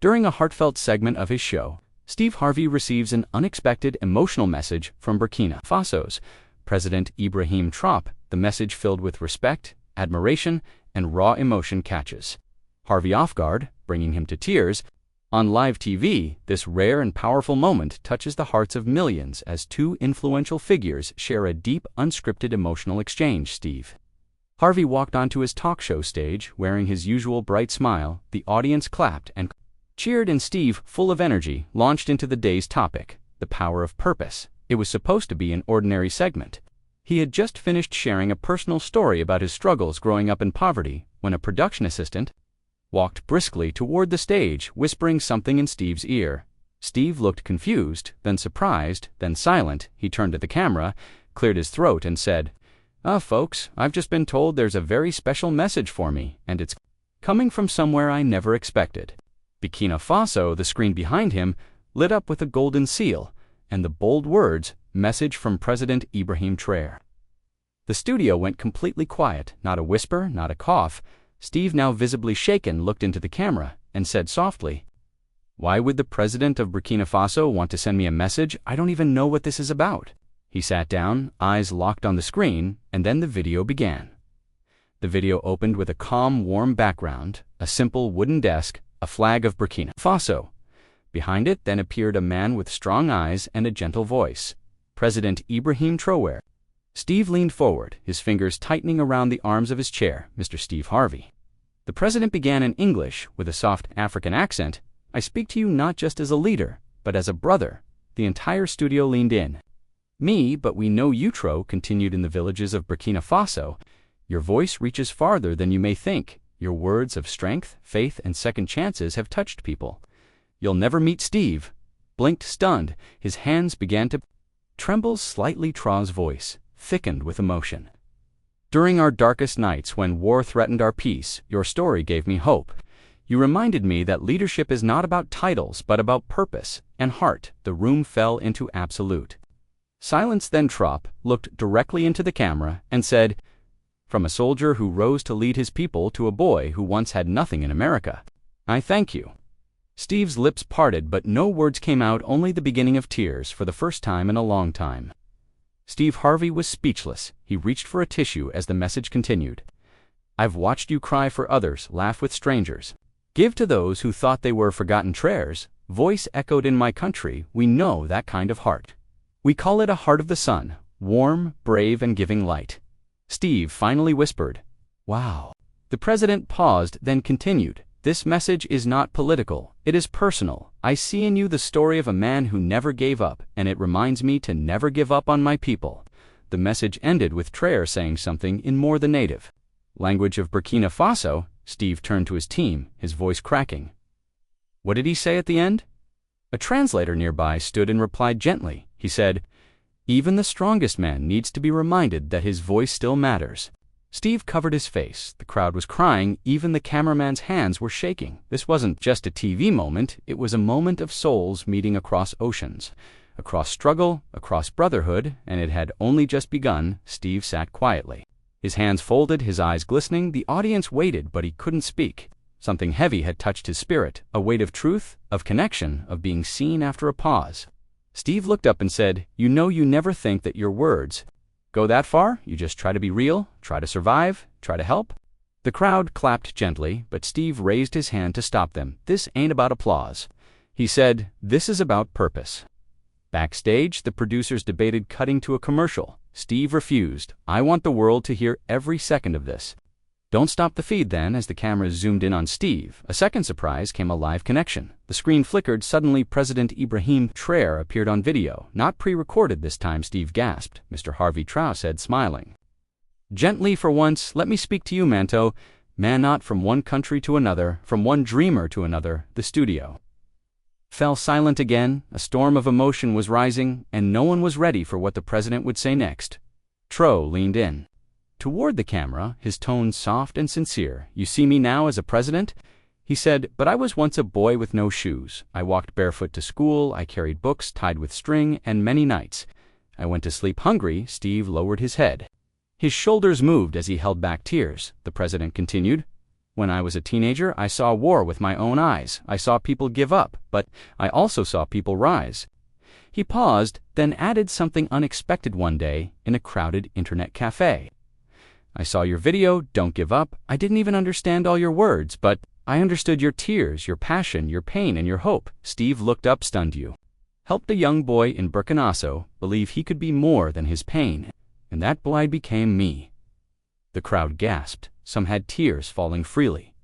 During a heartfelt segment of his show, Steve Harvey receives an unexpected emotional message from Burkina Faso's President Ibrahim Traoré. The message, filled with respect, admiration, and raw emotion, catches Harvey off guard, bringing him to tears. On live TV, this rare and powerful moment touches the hearts of millions as two influential figures share a deep, unscripted emotional exchange. Steve Harvey walked onto his talk show stage wearing his usual bright smile. The audience clapped and cheered, and Steve, full of energy, launched into the day's topic, the power of purpose. It was supposed to be an ordinary segment. He had just finished sharing a personal story about his struggles growing up in poverty when a production assistant walked briskly toward the stage, whispering something in Steve's ear. Steve looked confused, then surprised, then silent. He turned to the camera, cleared his throat, and said, Folks, I've just been told there's a very special message for me, and it's coming from somewhere I never expected." Burkina Faso, the screen behind him, lit up with a golden seal, and the bold words, "Message from President Ibrahim Traore." The studio went completely quiet, not a whisper, not a cough. Steve, now visibly shaken, looked into the camera and said softly, "Why would the president of Burkina Faso want to send me a message? I don't even know what this is about." He sat down, eyes locked on the screen, and then the video began. The video opened with a calm, warm background, a simple wooden desk, a flag of Burkina Faso. Behind it then appeared a man with strong eyes and a gentle voice, President Ibrahim Traore. Steve leaned forward, his fingers tightening around the arms of his chair. "Mr. Steve Harvey." The president began in English with a soft African accent. "I speak to you not just as a leader, but as a brother." The entire studio leaned in. "Me, but we know you, Tro," continued, "in the villages of Burkina Faso. Your voice reaches farther than you may think. Your words of strength, faith, and second chances have touched people. You'll never meet." Steve blinked, stunned. His hands began to tremble slightly. Tro's voice thickened with emotion. "During our darkest nights, when war threatened our peace, your story gave me hope. You reminded me that leadership is not about titles, but about purpose and heart." The room fell into absolute silence. Then Trop looked directly into the camera and said, "From a soldier who rose to lead his people to a boy who once had nothing in America, I thank you." Steve's lips parted, but no words came out, only the beginning of tears for the first time in a long time. Steve Harvey was speechless. He reached for a tissue as the message continued. "I've watched you cry for others, laugh with strangers, give to those who thought they were forgotten. Traoré's voice echoed in my country. We know that kind of heart. We call it a heart of the sun, warm, brave, and giving light." Steve finally whispered, "Wow." The president paused, then continued, "This message is not political, it is personal. I see in you the story of a man who never gave up, and it reminds me to never give up on my people." The message ended with Traoré saying something in more the native language of Burkina Faso. Steve turned to his team, his voice cracking. "What did he say at the end?" A translator nearby stood and replied gently. He said, "Even the strongest man needs to be reminded that his voice still matters." Steve covered his face. The crowd was crying. Even the cameraman's hands were shaking. This wasn't just a TV moment. It was a moment of souls meeting across oceans, across struggle, across brotherhood, and it had only just begun. Steve sat quietly, his hands folded, his eyes glistening. The audience waited, but he couldn't speak. Something heavy had touched his spirit, a weight of truth, of connection, of being seen. After a pause, Steve looked up and said, "You know, you never think that your words go that far. You just try to be real, try to survive, try to help." The crowd clapped gently, but Steve raised his hand to stop them. "This ain't about applause," he said. "This is about purpose." Backstage, the producers debated cutting to a commercial. Steve refused. "I want the world to hear every second of this." "Don't stop the feed then." As the cameras zoomed in on Steve, a second surprise came: a live connection. The screen flickered. Suddenly, President Ibrahim Traore appeared on video. Not pre-recorded this time. Steve gasped. "Mr. Harvey," Traore said, smiling gently, "for once, let me speak to you, Manto. Man, not from one country to another, from one dreamer to another." The studio fell silent again. A storm of emotion was rising, and no one was ready for what the president would say next. Tro leaned in toward the camera, his tone soft and sincere. "You see me now as a president," he said, "but I was once a boy with no shoes. I walked barefoot to school, I carried books tied with string, and many nights I went to sleep hungry." Steve lowered his head. His shoulders moved as he held back tears. The president continued, When I was a teenager, I saw war with my own eyes. I saw people give up, but I also saw people rise." He paused, then added something unexpected one day in a crowded internet cafe. "I saw your video, Don't Give Up. I didn't even understand all your words, but I understood your tears, your passion, your pain, and your hope." Steve looked up, stunned. "You helped a young boy in Burkina Faso believe he could be more than his pain, and that boy became me." The crowd gasped. Some had tears falling freely.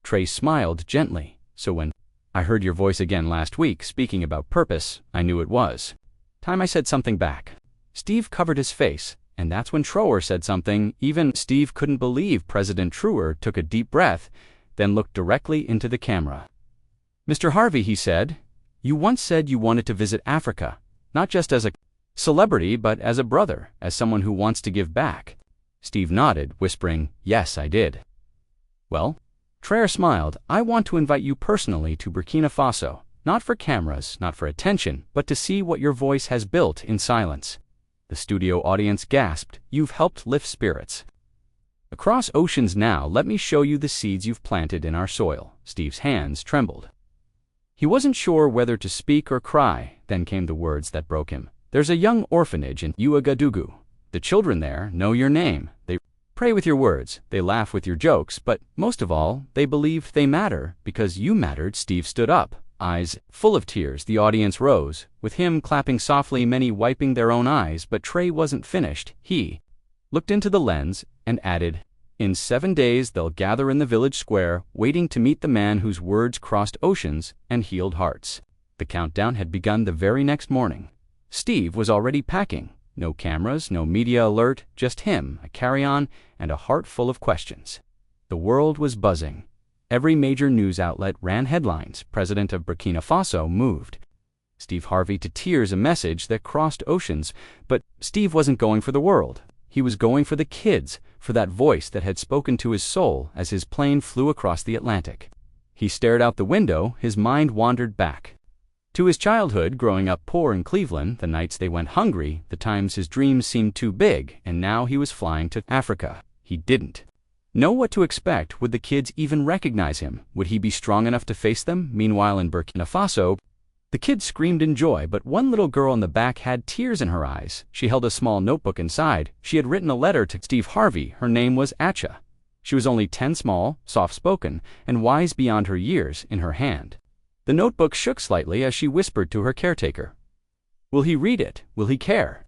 Traoré smiled gently. "So when I heard your voice again last week speaking about purpose, I knew it was time I said something back." Steve covered his face, and that's when Traoré said something. Even Steve couldn't believe President Traoré took a deep breath, then looked directly into the camera. "Mr. Harvey," he said, "you once said you wanted to visit Africa, not just as a celebrity, but as a brother, as someone who wants to give back." Steve nodded, whispering, "Yes, I did." "Well," Traoré smiled, "I want to invite you personally to Burkina Faso, not for cameras, not for attention, but to see what your voice has built in silence." The studio audience gasped. "You've helped lift spirits across oceans. Now let me show you the seeds you've planted in our soil." Steve's hands trembled. He wasn't sure whether to speak or cry. Then came the words that broke him. "There's a young orphanage in Ouagadougou. The children there know your name. They pray with your words, they laugh with your jokes, but most of all, they believe they matter because you mattered." Steve stood up, eyes full of tears. The audience rose, with him clapping softly, many wiping their own eyes. But Traoré wasn't finished. He looked into the lens and added, "In 7 days they'll gather in the village square, waiting to meet the man whose words crossed oceans and healed hearts." The countdown had begun the very next morning. Steve was already packing. No cameras, no media alert, just him, a carry-on, and a heart full of questions. The world was buzzing. Every major news outlet ran headlines. President of Burkina Faso moved. Steve Harvey to tears, a message that crossed oceans. But Steve wasn't going for the world. He was going for the kids, for that voice that had spoken to his soul as his plane flew across the Atlantic. He stared out the window, his mind wandered back to his childhood, growing up poor in Cleveland, the nights they went hungry, the times his dreams seemed too big, and now he was flying to Africa. He didn't know what to expect. Would the kids even recognize him? Would he be strong enough to face them? Meanwhile, in Burkina Faso, the kids screamed in joy, but one little girl in the back had tears in her eyes. She held a small notebook inside. She had written a letter to Steve Harvey. Her name was Acha. She was only 10, small, soft-spoken, and wise beyond her years. In her hand, the notebook shook slightly as she whispered to her caretaker, "Will he read it? Will he care?"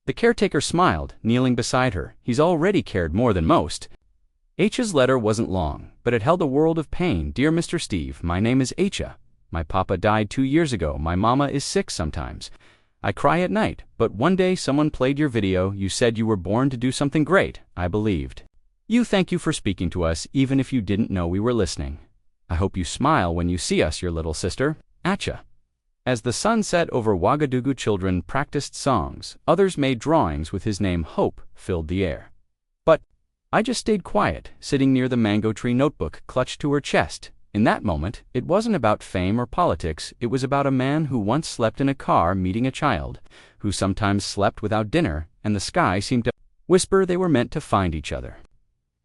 The caretaker smiled, kneeling beside her. He's already cared more than most. Acha's letter wasn't long, but it held a world of pain. "Dear Mr. Steve, my name is Acha. My papa died 2 years ago. My mama is sick sometimes. I cry at night, but one day someone played your video. You said you were born to do something great. I believed you. Thank you for speaking to us, even if you didn't know we were listening. I hope you smile when you see us, your little sister, Acha." As the sun set over Ouagadougou, children practiced songs. Others made drawings with his name. Hope filled the air. But I just stayed quiet, sitting near the mango tree, notebook clutched to her chest. In that moment, it wasn't about fame or politics. It was about a man who once slept in a car meeting a child, who sometimes slept without dinner, and the sky seemed to whisper they were meant to find each other.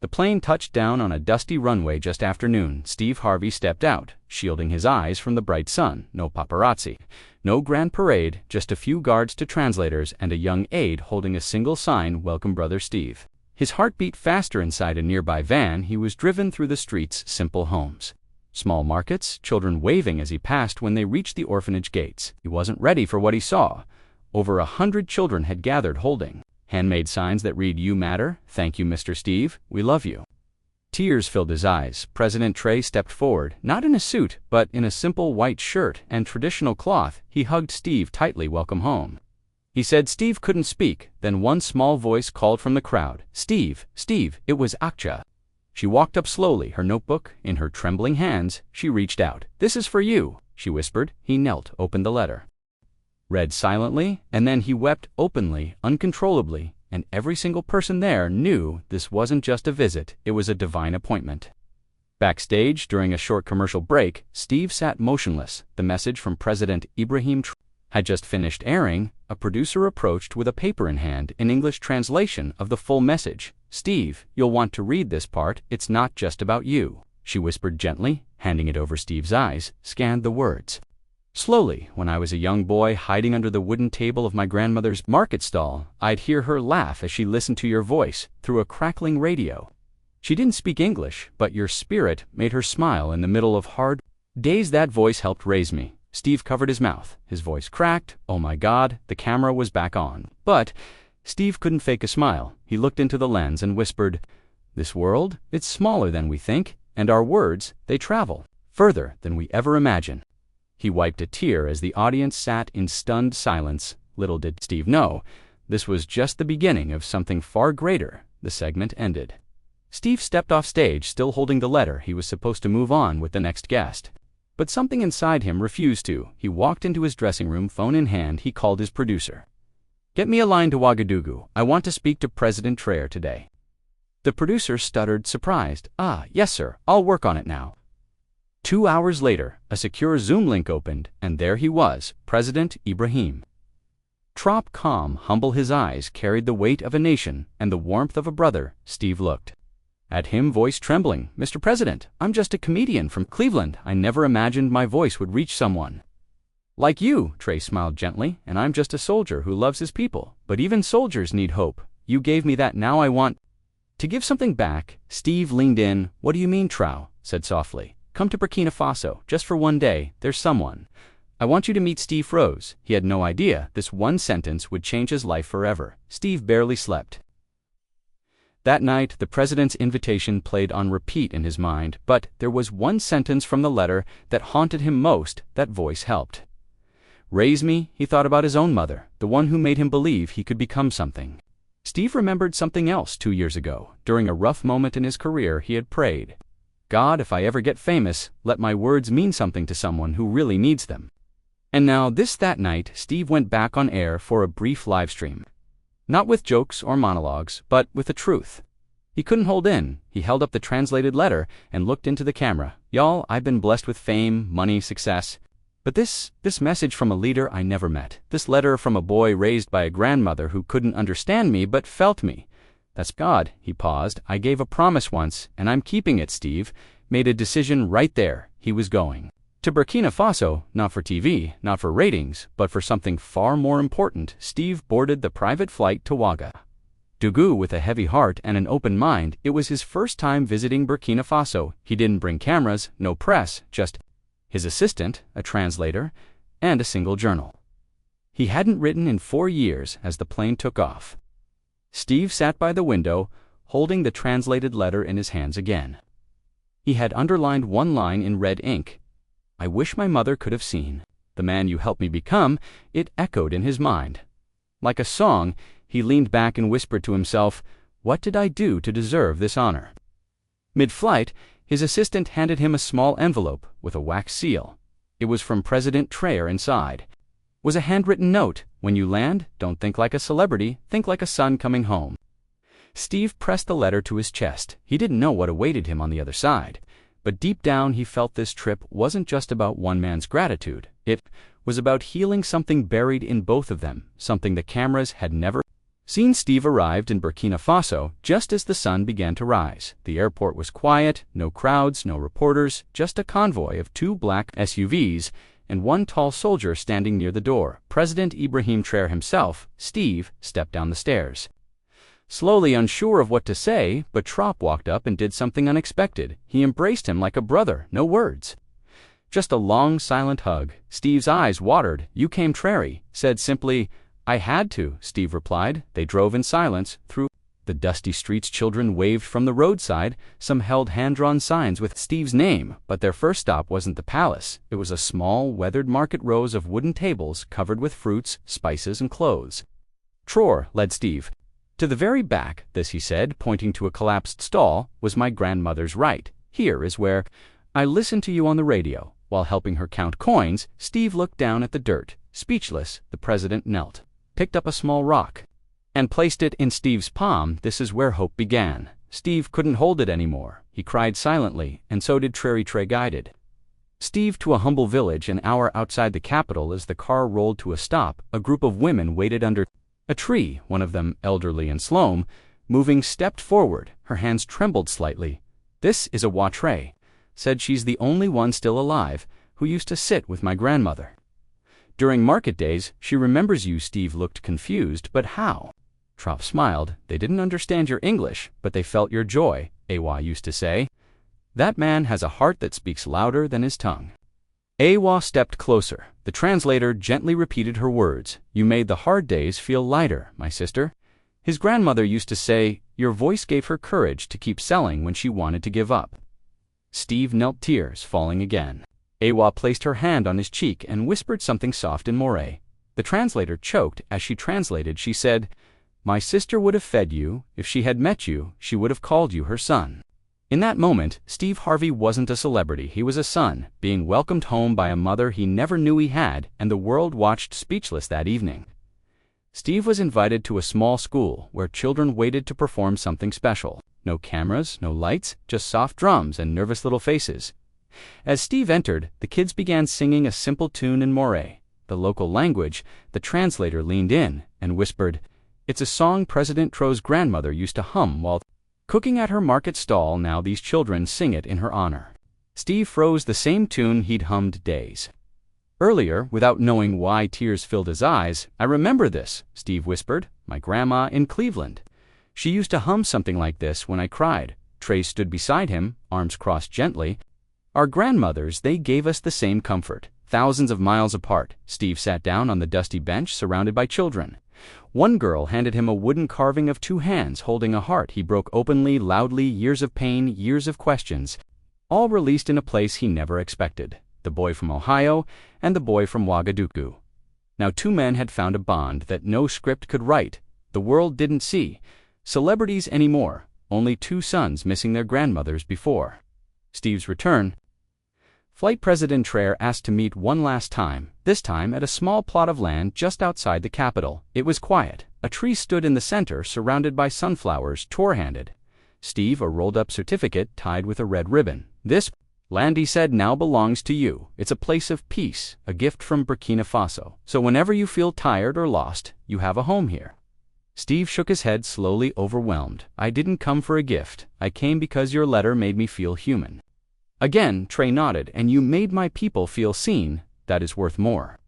The plane touched down on a dusty runway just after noon. Steve Harvey stepped out, shielding his eyes from the bright sun. No paparazzi, no grand parade, just a few guards to translators and a young aide holding a single sign, "Welcome, Brother Steve." His heart beat faster inside a nearby van. He was driven through the streets, simple homes, small markets, children waving as he passed. When they reached the orphanage gates, he wasn't ready for what he saw. Over 100 children had gathered, holding handmade signs that read, "You matter. Thank you, Mr. Steve. We love you." Tears filled his eyes. President Traoré stepped forward, not in a suit, but in a simple white shirt and traditional cloth. He hugged Steve tightly. "Welcome home," he said. Steve couldn't speak. Then one small voice called from the crowd, "Steve, Steve." It was Acha. She walked up slowly, her notebook in her trembling hands. She reached out. "This is for you," she whispered. He knelt, opened the letter, read silently, and then he wept openly, uncontrollably, and every single person there knew this wasn't just a visit, it was a divine appointment. Backstage, during a short commercial break, Steve sat motionless. The message from President Ibrahim Traore had just finished airing. A producer approached with a paper in hand, an English translation of the full message. "Steve, you'll want to read this part. It's not just about you," she whispered gently, handing it over. Steve's eyes scanned the words. "Slowly, when I was a young boy hiding under the wooden table of my grandmother's market stall, I'd hear her laugh as she listened to your voice through a crackling radio. She didn't speak English, but your spirit made her smile in the middle of hard days. That voice helped raise me." Steve covered his mouth. His voice cracked. Oh my God, the camera was back on. But Steve couldn't fake a smile. He looked into the lens and whispered, "This world, it's smaller than we think, and our words, they travel further than we ever imagine." He wiped a tear as the audience sat in stunned silence. Little did Steve know, this was just the beginning of something far greater. The segment ended. Steve stepped off stage, still holding the letter. He was supposed to move on with the next guest. But something inside him refused to. He walked into his dressing room, phone in hand. He called his producer. "Get me a line to Ouagadougou. I want to speak to President Traoré today." The producer stuttered, surprised. Yes sir, I'll work on it now." 2 hours later, a secure Zoom link opened, and there he was, President Ibrahim Traoré. Calm, humble, his eyes carried the weight of a nation and the warmth of a brother. Steve looked at him, voice trembling. "Mr. President, I'm just a comedian from Cleveland. I never imagined my voice would reach someone like you." Traoré smiled gently. "And I'm just a soldier who loves his people. But even soldiers need hope. You gave me that. Now I want to give something back." Steve leaned in. "What do you mean?" Traoré said softly. "Come to Burkina Faso, just for one day. There's someone. I want you to meet Steve Rose." He had no idea this one sentence would change his life forever. Steve barely slept. That night, the president's invitation played on repeat in his mind, but there was one sentence from the letter that haunted him most. That voice helped raise me. He thought about his own mother, the one who made him believe he could become something. Steve remembered something else 2 years ago. During a rough moment in his career, he had prayed, "God, if I ever get famous, let my words mean something to someone who really needs them." And now, that night, Steve went back on air for a brief live stream. Not with jokes or monologues, but with the truth he couldn't hold in. He held up the translated letter and looked into the camera. "Y'all, I've been blessed with fame, money, success. But this message from a leader I never met. This letter from a boy raised by a grandmother who couldn't understand me but felt me. That's God." He paused. "I gave a promise once, and I'm keeping it." Steve made a decision right there. He was going to Burkina Faso, not for TV, not for ratings, but for something far more important. Steve boarded the private flight to Ouagadougou with a heavy heart and an open mind. It was his first time visiting Burkina Faso. He didn't bring cameras, no press, just his assistant, a translator, and a single journal he hadn't written in 4 years. As the plane took off, Steve sat by the window, holding the translated letter in his hands again. He had underlined one line in red ink. "I wish my mother could have seen the man you helped me become." It echoed in his mind like a song. He leaned back and whispered to himself, "What did I do to deserve this honor?" Mid-flight, his assistant handed him a small envelope with a wax seal. It was from President Traoré. Inside was a handwritten note. "When you land, don't think like a celebrity, think like a son coming home." Steve pressed the letter to his chest. He didn't know what awaited him on the other side. But deep down he felt this trip wasn't just about one man's gratitude. It was about healing something buried in both of them, something the cameras had never seen. Steve arrived in Burkina Faso just as the sun began to rise. The airport was quiet, no crowds, no reporters, just a convoy of 2 black SUVs and one tall soldier standing near the door. President Ibrahim Traoré himself. Steve stepped down the stairs, slowly, unsure of what to say, but Traoré walked up and did something unexpected. He embraced him like a brother. No words, just a long, silent hug. Steve's eyes watered. "You came," Traoré said simply. "I had to," Steve replied. They drove in silence through the dusty streets. Children waved from the roadside. Some held hand-drawn signs with Steve's name. But their first stop wasn't the palace. It was a small, weathered market, rows of wooden tables covered with fruits, spices, and clothes. Traoré led Steve to the very back. "This," he said, pointing to a collapsed stall, "was my grandmother's right. Here is where I listened to you on the radio." While helping her count coins, Steve looked down at the dirt. Speechless, the president knelt, picked up a small rock, and placed it in Steve's palm. This is where hope began. Steve couldn't hold it anymore. He cried silently, and so did Traoré. Traoré guided Steve to a humble village an hour outside the capital. As the car rolled to a stop, a group of women waited under a tree, one of them, elderly and slow, moving, stepped forward. Her hands trembled slightly. "This is a Traoré," said. "She's the only one still alive who used to sit with my grandmother during market days. She remembers you." Steve looked confused. "But how?" Traoré smiled. "They didn't understand your English, but they felt your joy," Awa used to say. "That man has a heart that speaks louder than his tongue." Awa stepped closer. The translator gently repeated her words. "You made the hard days feel lighter, my sister." His grandmother used to say, "Your voice gave her courage to keep selling when she wanted to give up." Steve knelt, tears falling again. Awa placed her hand on his cheek and whispered something soft in Moray. The translator choked. As she translated, she said, "My sister would have fed you. If she had met you, she would have called you her son." In that moment, Steve Harvey wasn't a celebrity. He was a son, being welcomed home by a mother he never knew he had, and the world watched speechless that evening. Steve was invited to a small school where children waited to perform something special. No cameras, no lights, just soft drums and nervous little faces. As Steve entered, the kids began singing a simple tune in Moray, the local language. The translator leaned in and whispered, "It's a song President Traoré's grandmother used to hum while cooking at her market stall. Now these children sing it in her honor." Steve froze. The same tune he'd hummed days earlier, without knowing why tears filled his eyes. "I remember this," Steve whispered. "My grandma in Cleveland. She used to hum something like this when I cried." Traoré stood beside him, arms crossed gently. "Our grandmothers, they gave us the same comfort. Thousands of miles apart." Steve sat down on the dusty bench, surrounded by children. One girl handed him a wooden carving of two hands holding a heart. He broke openly, loudly. Years of pain, years of questions, all released in a place he never expected. The boy from Ohio and the boy from Ouagadougou. Now two men had found a bond that no script could write. The world didn't see celebrities anymore, only two sons missing their grandmothers before Steve's return. Flight President Traoré asked to meet one last time, this time at a small plot of land just outside the capital. It was quiet. A tree stood in the center, surrounded by sunflowers. Traoré handed Steve a rolled-up certificate tied with a red ribbon. "This land," he said, "now belongs to you. It's a place of peace, a gift from Burkina Faso. So whenever you feel tired or lost, you have a home here." Steve shook his head, slowly, overwhelmed. "I didn't come for a gift. I came because your letter made me feel human." Again, Traoré nodded. "And you made my people feel seen. That is worth more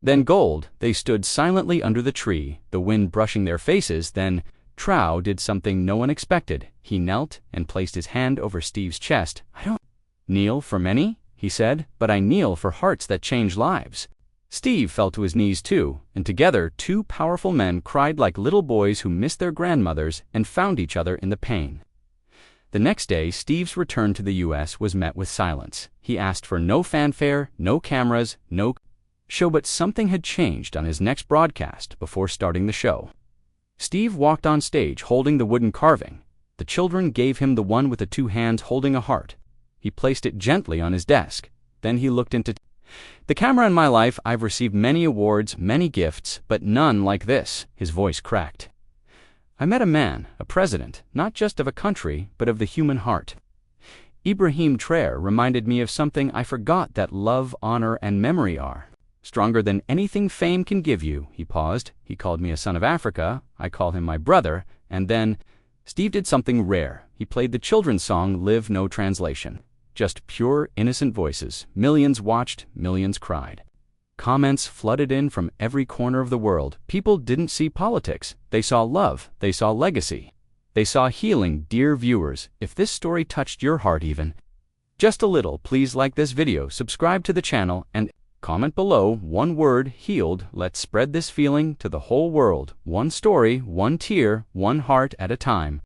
than gold." They stood silently under the tree, the wind brushing their faces. Then Traoré did something no one expected. He knelt and placed his hand over Steve's chest. "I don't kneel for many," he said, "but I kneel for hearts that change lives." Steve fell to his knees too, and together two powerful men cried like little boys who missed their grandmothers and found each other in the pain. The next day, Steve's return to the U.S. was met with silence. He asked for no fanfare, no cameras, no show, but something had changed on his next broadcast. Before starting the show, Steve walked on stage holding the wooden carving. The children gave him the one with the two hands holding a heart. He placed it gently on his desk. Then he looked into the camera. "In my life, I've received many awards, many gifts, but none like this." His voice cracked. "I met a man, a president, not just of a country, but of the human heart. Ibrahim Traore reminded me of something I forgot, that love, honor, and memory are stronger than anything fame can give you." He paused. "He called me a son of Africa. I call him my brother." And then Steve did something rare. He played the children's song, Live, no translation. Just pure, innocent voices. Millions watched, millions cried. Comments flooded in from every corner of the world. People didn't see politics. They saw love. They saw legacy. They saw healing. Dear viewers, if this story touched your heart even just a little, please like this video, subscribe to the channel, and comment below one word: healed. Let's spread this feeling to the whole world. One story, one tear, one heart at a time.